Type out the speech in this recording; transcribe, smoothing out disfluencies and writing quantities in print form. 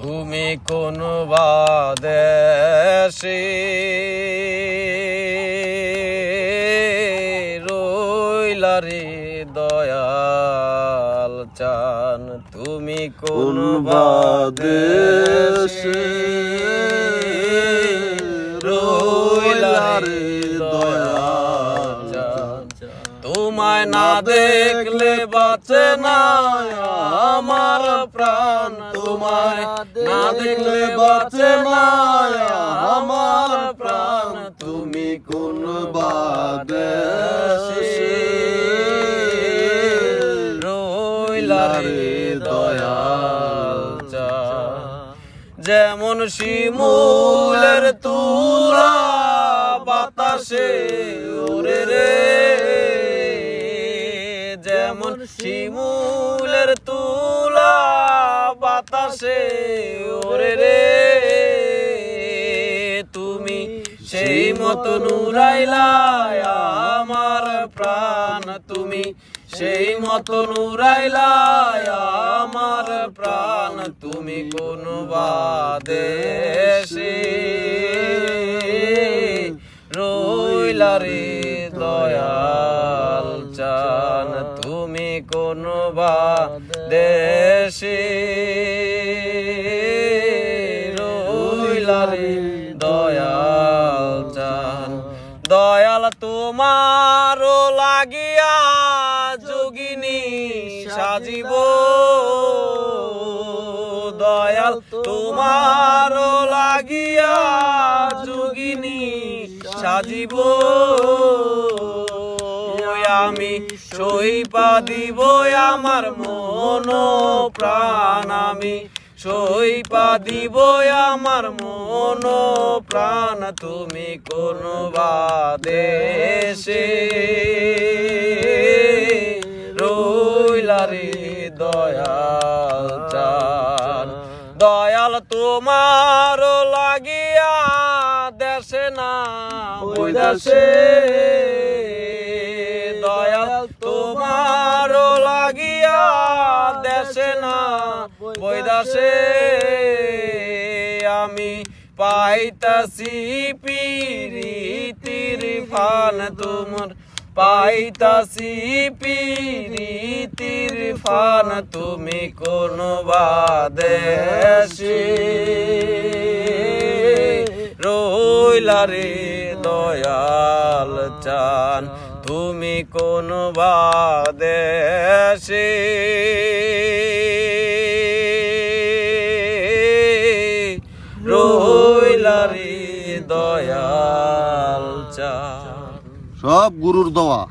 তুমি কোন বাদেশে রইলা রে দয়াল চান, তুমি কোন বাদেশে রইলা রে দয়াল চান। তোমায় না দেখলে বাঁচে না আমার প্রাণ, তোমায় না দেখলে বাঁচে না আমার প্রাণ। তুমি কোন বাদেশে রইলা রে দয়াল চান। যেমন শিমুলের তুলা বাতাসে ওরে রে, যেমন শিমুলের তুলা বাতাসে ওরে রে, তুমি সেই মতো নুরাইলা আমার প্রাণ, তুমি সেই মতো নুরাইলা আমার প্রাণ। তুমি কোন বাদেশে রইলা রে দয়াল চান, তুমি কোন বাদেশে রইলা রে দয়াল চান। দয়াল তোমার লাগিয়া যোগিনী সাজিব, দয়াল তোমার লাগিয়া যোগিনী সাজিব। আমি সইপা দিব আমার মন প্রাণ, আমি সইপা দিব আমার মন প্রাণ। তুমি কোন বাদেশে রইলা রে দয়াল চান। দয়াল তোমার লাগিয়া দেশে না বৈদেশে, দয়াল তোমার লাগিয়া দেশে না বৈদেশে, আমি পাইতাছি পিরিতির ফান তোমার, পাইতাছি পিরিতির ফান। তুমি কোন বাদেশে রইলা রে দয়াল চান, তুমি কোন বাদেশে রইলা রে দয়াল চান। সব গুরুর দোয়া।